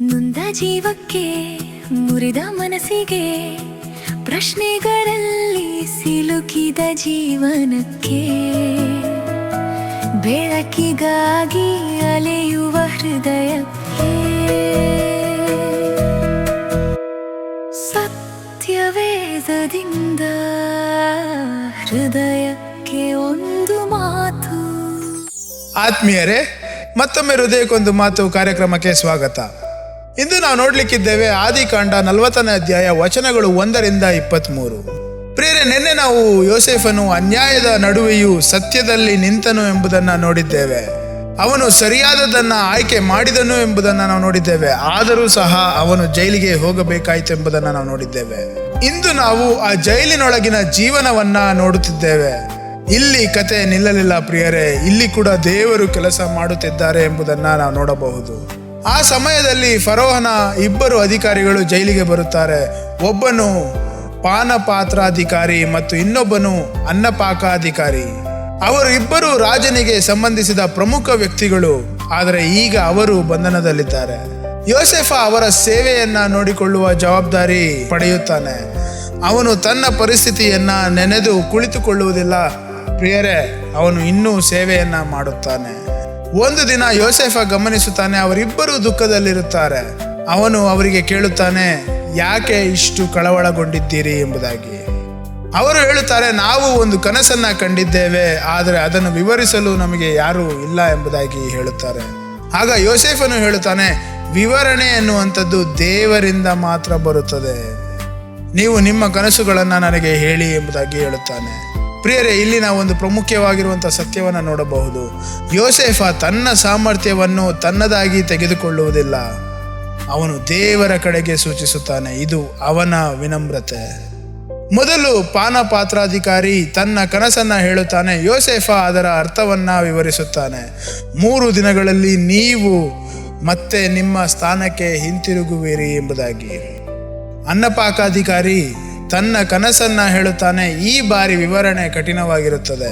ನೊಂದ ಜೀವಕ್ಕೆ ಮುರಿದ ಮನಸ್ಸಿಗೆ ಪ್ರಶ್ನೆಗಳಲ್ಲಿ ಸಿಲುಕಿದ ಜೀವನಕ್ಕೆ ಬೆಳಕಿಗಾಗಿ ಅಲೆಯುವ ಹೃದಯಕ್ಕೆ ಸತ್ಯವೇದದಿಂದ ಹೃದಯಕ್ಕೆ ಒಂದು ಮಾತು. ಆತ್ಮೀಯರೇ, ಮತ್ತೊಮ್ಮೆ ಹೃದಯಕ್ಕೊಂದು ಮಾತು ಕಾರ್ಯಕ್ರಮಕ್ಕೆ ಸ್ವಾಗತ. ಇಂದು ನಾವು ನೋಡ್ಲಿಕ್ಕಿದ್ದೇವೆ ಆದಿಕಾಂಡ 40ನೇ ಅಧ್ಯಾಯ ವಚನಗಳು 1ರಿಂದ 23. ಪ್ರಿಯರೇ, ನಿನ್ನೆ ನಾವು ಯೋಸೇಫನು ಅನ್ಯಾಯದ ನಡುವೆಯೂ ಸತ್ಯದಲ್ಲಿ ನಿಂತನು ಎಂಬುದನ್ನು ನೋಡಿದ್ದೇವೆ. ಅವನು ಸರಿಯಾದದನ್ನ ಆಯ್ಕೆ ಮಾಡಿದನು ಎಂಬುದನ್ನು ನಾವು ನೋಡಿದ್ದೇವೆ. ಆದರೂ ಸಹ ಅವನು ಜೈಲಿಗೆ ಹೋಗಬೇಕಾಯಿತು ಎಂಬುದನ್ನು ನಾವು ನೋಡಿದ್ದೇವೆ. ಇಂದು ನಾವು ಆ ಜೈಲಿನೊಳಗಿನ ಜೀವನವನ್ನ ನೋಡುತ್ತಿದ್ದೇವೆ. ಇಲ್ಲಿ ಕತೆ ನಿಲ್ಲಲಿಲ್ಲ ಪ್ರಿಯರೇ, ಇಲ್ಲಿ ಕೂಡ ದೇವರು ಕೆಲಸ ಮಾಡುತ್ತಿದ್ದಾರೆ ಎಂಬುದನ್ನ ನಾವು ನೋಡಬಹುದು. ಆ ಸಮಯದಲ್ಲಿ ಫರೋಹನ 2 ಅಧಿಕಾರಿಗಳು ಜೈಲಿಗೆ ಬರುತ್ತಾರೆ. ಒಬ್ಬನು ಪಾನಪಾತ್ರಾಧಿಕಾರಿ ಮತ್ತು ಇನ್ನೊಬ್ಬನು ಅನ್ನಪಾಕಾಧಿಕಾರಿ. ಅವರು ಇಬ್ಬರು ರಾಜನಿಗೆ ಸಂಬಂಧಿಸಿದ ಪ್ರಮುಖ ವ್ಯಕ್ತಿಗಳು. ಆದರೆ ಈಗ ಅವರು ಬಂಧನದಲ್ಲಿದ್ದಾರೆ. ಯೋಸೇಫ ಅವರ ಸೇವೆಯನ್ನ ನೋಡಿಕೊಳ್ಳುವ ಜವಾಬ್ದಾರಿ ಪಡೆಯುತ್ತಾನೆ. ಅವನು ತನ್ನ ಪರಿಸ್ಥಿತಿಯನ್ನ ನೆನೆದು ಕುಳಿತುಕೊಳ್ಳುವುದಿಲ್ಲ ಪ್ರಿಯರೇ, ಅವನು ಇನ್ನೂ ಸೇವೆಯನ್ನ ಮಾಡುತ್ತಾನೆ. ಒಂದು ದಿನ ಯೋಸೇಫ ಗಮನಿಸುತ್ತಾನೆ, ಅವರಿಬ್ಬರು ದುಃಖದಲ್ಲಿರುತ್ತಾರೆ. ಅವನು ಅವರಿಗೆ ಕೇಳುತ್ತಾನೆ, ಯಾಕೆ ಇಷ್ಟು ಕಳವಳಗೊಂಡಿದ್ದೀರಿ ಎಂಬುದಾಗಿ. ಅವರು ಹೇಳುತ್ತಾರೆ, ನಾವು ಒಂದು ಕನಸನ್ನ ಕಂಡಿದ್ದೇವೆ, ಆದರೆ ಅದನ್ನು ವಿವರಿಸಲು ನಮಗೆ ಯಾರೂ ಇಲ್ಲ ಎಂಬುದಾಗಿ ಹೇಳುತ್ತಾರೆ. ಆಗ ಯೋಸೇಫನು ಹೇಳುತ್ತಾನೆ, ವಿವರಣೆ ಎನ್ನುವಂಥದ್ದು ದೇವರಿಂದ ಮಾತ್ರ ಬರುತ್ತದೆ. ನೀವು ನಿಮ್ಮ ಕನಸುಗಳನ್ನು ನನಗೆ ಹೇಳಿ ಎಂಬುದಾಗಿ ಹೇಳುತ್ತಾನೆ. ಪ್ರಿಯರೇ, ಇಲ್ಲಿ ನಾವು ಒಂದು ಪ್ರಮುಖವಾಗಿರುವಂಥ ಸತ್ಯವನ್ನು ನೋಡಬಹುದು. ಯೋಸೇಫ ತನ್ನ ಸಾಮರ್ಥ್ಯವನ್ನು ತನ್ನದಾಗಿ ತೆಗೆದುಕೊಳ್ಳುವುದಿಲ್ಲ. ಅವನು ದೇವರ ಕಡೆಗೆ ಸೂಚಿಸುತ್ತಾನೆ. ಇದು ಅವನ ವಿನಮ್ರತೆ. ಮೊದಲು ಪಾನಪಾತ್ರಾಧಿಕಾರಿ ತನ್ನ ಕನಸನ್ನ ಹೇಳುತ್ತಾನೆ. ಯೋಸೇಫ ಅದರ ಅರ್ಥವನ್ನ ವಿವರಿಸುತ್ತಾನೆ. 3 ದಿನಗಳಲ್ಲಿ ನೀವು ಮತ್ತೆ ನಿಮ್ಮ ಸ್ಥಾನಕ್ಕೆ ಹಿಂತಿರುಗುವಿರಿ ಎಂಬುದಾಗಿ. ಅನ್ನಪಾಕಾಧಿಕಾರಿ ತನ್ನ ಕನಸನ್ನ ಹೇಳುತ್ತಾನೆ. ಈ ಬಾರಿ ವಿವರಣೆ ಕಠಿಣವಾಗಿರುತ್ತದೆ.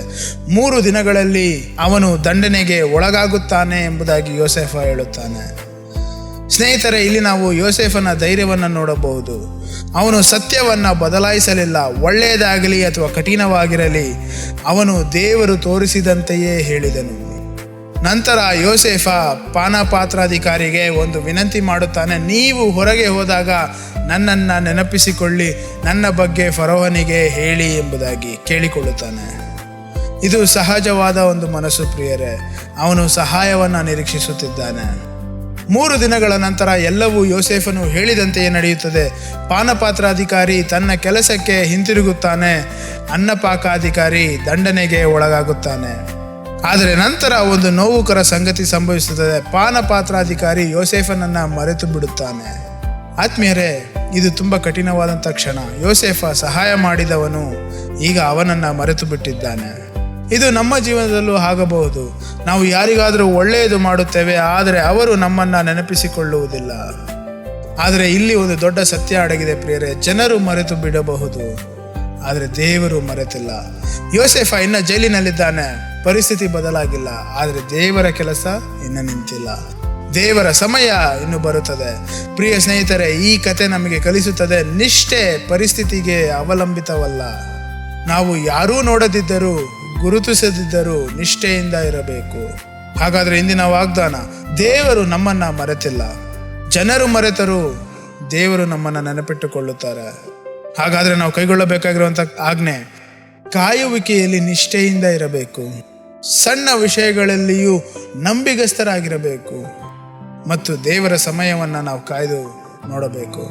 3 ದಿನಗಳಲ್ಲಿ ಅವನು ದಂಡನೆಗೆ ಒಳಗಾಗುತ್ತಾನೆ ಎಂಬುದಾಗಿ ಯೋಸೇಫ ಹೇಳುತ್ತಾನೆ. ಸ್ನೇಹಿತರೆ, ಇಲ್ಲಿ ನಾವು ಯೋಸೇಫನ ಧೈರ್ಯವನ್ನು ನೋಡಬಹುದು. ಅವನು ಸತ್ಯವನ್ನ ಬದಲಾಯಿಸಲಿಲ್ಲ. ಒಳ್ಳೆಯದಾಗಲಿ ಅಥವಾ ಕಠಿಣವಾಗಿರಲಿ, ಅವನು ದೇವರು ತೋರಿಸಿದಂತೆಯೇ ಹೇಳಿದನು. ನಂತರ ಯೋಸೇಫ ಪಾನಪಾತ್ರಾಧಿಕಾರಿಗೆ ಒಂದು ವಿನಂತಿ ಮಾಡುತ್ತಾನೆ. ನೀವು ಹೊರಗೆ ಹೋದಾಗ ನನ್ನನ್ನು ನೆನಪಿಸಿಕೊಳ್ಳಿ, ನನ್ನ ಬಗ್ಗೆ ಫರೋಹನಿಗೆ ಹೇಳಿ ಎಂಬುದಾಗಿ ಕೇಳಿಕೊಳ್ಳುತ್ತಾನೆ. ಇದು ಸಹಜವಾದ ಒಂದು ಮನಸ್ಸು ಪ್ರಿಯರೇ. ಅವನು ಸಹಾಯವನ್ನು ನಿರೀಕ್ಷಿಸುತ್ತಿದ್ದಾನೆ. 3 ದಿನಗಳ ನಂತರ ಎಲ್ಲವೂ ಯೋಸೇಫನು ಹೇಳಿದಂತೆಯೇ ನಡೆಯುತ್ತದೆ. ಪಾನಪಾತ್ರಾಧಿಕಾರಿ ತನ್ನ ಕೆಲಸಕ್ಕೆ ಹಿಂತಿರುಗುತ್ತಾನೆ. ಅನ್ನಪಾಕಾಧಿಕಾರಿ ದಂಡನೆಗೆ ಒಳಗಾಗುತ್ತಾನೆ. ಆದರೆ ನಂತರ ಒಂದು ನೋವುಕರ ಸಂಗತಿ ಸಂಭವಿಸುತ್ತದೆ. ಪಾನಪಾತ್ರಾಧಿಕಾರಿ ಯೋಸೇಫನನ್ನ ಮರೆತು ಬಿಡುತ್ತಾನೆ. ಆತ್ಮೀಯರೇ, ಇದು ತುಂಬ ಕಠಿಣವಾದಂಥ ಕ್ಷಣ. ಯೋಸೇಫ ಸಹಾಯ ಮಾಡಿದವನು ಈಗ ಅವನನ್ನ ಮರೆತು ಬಿಟ್ಟಿದ್ದಾನೆ. ಇದು ನಮ್ಮ ಜೀವನದಲ್ಲೂ ಆಗಬಹುದು. ನಾವು ಯಾರಿಗಾದರೂ ಒಳ್ಳೆಯದು ಮಾಡುತ್ತೇವೆ, ಆದರೆ ಅವರು ನಮ್ಮನ್ನ ನೆನಪಿಸಿಕೊಳ್ಳುವುದಿಲ್ಲ. ಆದರೆ ಇಲ್ಲಿ ಒಂದು ದೊಡ್ಡ ಸತ್ಯ ಅಡಗಿದೆ ಪ್ರಿಯರೇ. ಜನರು ಮರೆತು ಬಿಡಬಹುದು, ಆದರೆ ದೇವರು ಮರೆತಿಲ್ಲ. ಯೋಸೇಫ ಇನ್ನ ಜೈಲಿನಲ್ಲಿದ್ದಾನೆ. ಪರಿಸ್ಥಿತಿ ಬದಲಾಗಿಲ್ಲ, ಆದರೆ ದೇವರ ಕೆಲಸ ಇನ್ನು ನಿಂತಿಲ್ಲ. ದೇವರ ಸಮಯ ಇನ್ನು ಬರುತ್ತದೆ. ಪ್ರಿಯ ಸ್ನೇಹಿತರೆ, ಈ ಕತೆ ನಮಗೆ ಕಲಿಸುತ್ತದೆ, ನಿಷ್ಠೆ ಪರಿಸ್ಥಿತಿಗೆ ಅವಲಂಬಿತವಲ್ಲ. ನಾವು ಯಾರೂ ನೋಡದಿದ್ದರೂ ಗುರುತಿಸದಿದ್ದರೂ ನಿಷ್ಠೆಯಿಂದ ಇರಬೇಕು. ಹಾಗಾದ್ರೆ ಇಂದಿನ ವಾಗ್ದಾನ, ದೇವರು ನಮ್ಮನ್ನ ಮರೆತಿಲ್ಲ. ಜನರು ಮರೆತರೂ ದೇವರು ನಮ್ಮನ್ನ ನೆನಪಿಟ್ಟುಕೊಳ್ಳುತ್ತಾರೆ. ಹಾಗಾದ್ರೆ ನಾವು ಕೈಗೊಳ್ಳಬೇಕಾಗಿರುವಂತ ಆಜ್ಞೆ, ಕಾಯುವಿಕೆಯಲ್ಲಿ ನಿಷ್ಠೆಯಿಂದ ಇರಬೇಕು. ಸಣ್ಣ ವಿಷಯಗಳಲ್ಲಿಯೂ ನಂಬಿಗಸ್ತರಾಗಿರಬೇಕು ಮತ್ತು ದೇವರ ಸಮಯವನ್ನು ನಾವು ಕಾಯ್ದು ನೋಡಬೇಕು.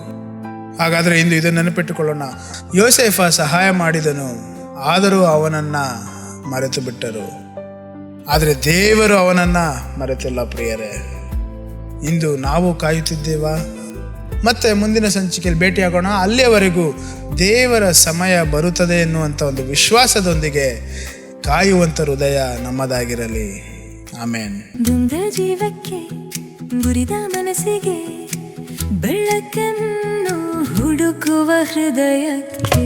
ಹಾಗಾದರೆ ಇಂದು ಇದನ್ನು ನೆನಪಿಟ್ಟುಕೊಳ್ಳೋಣ. ಯೋಸೇಫ ಸಹಾಯ ಮಾಡಿದನು, ಆದರೂ ಅವನನ್ನ ಮರೆತು ಬಿಟ್ಟರು. ಆದರೆ ದೇವರು ಅವನನ್ನ ಮರೆತಿಲ್ಲ ಪ್ರಿಯರೇ. ಇಂದು ನಾವು ಕಾಯುತ್ತಿದ್ದೇವಾ? ಮತ್ತೆ ಮುಂದಿನ ಸಂಚಿಕೆಯಲ್ಲಿ ಭೇಟಿಯಾಗೋಣ. ಅಲ್ಲಿಯವರೆಗೂ ದೇವರ ಸಮಯ ಬರುತ್ತದೆ ಎನ್ನುವಂಥ ಒಂದು ವಿಶ್ವಾಸದೊಂದಿಗೆ ಕಾಯುವಂಥ ಹೃದಯ ನಮ್ಮದಾಗಿರಲಿ. ಆಮೇನ್. ನೊಂದ ಜೀವಕ್ಕೆ ಮುರಿದ ಮನಸ್ಸಿಗೆ ಬೆಳಕನ್ನು ಹುಡುಕುವ ಹೃದಯಕ್ಕೆ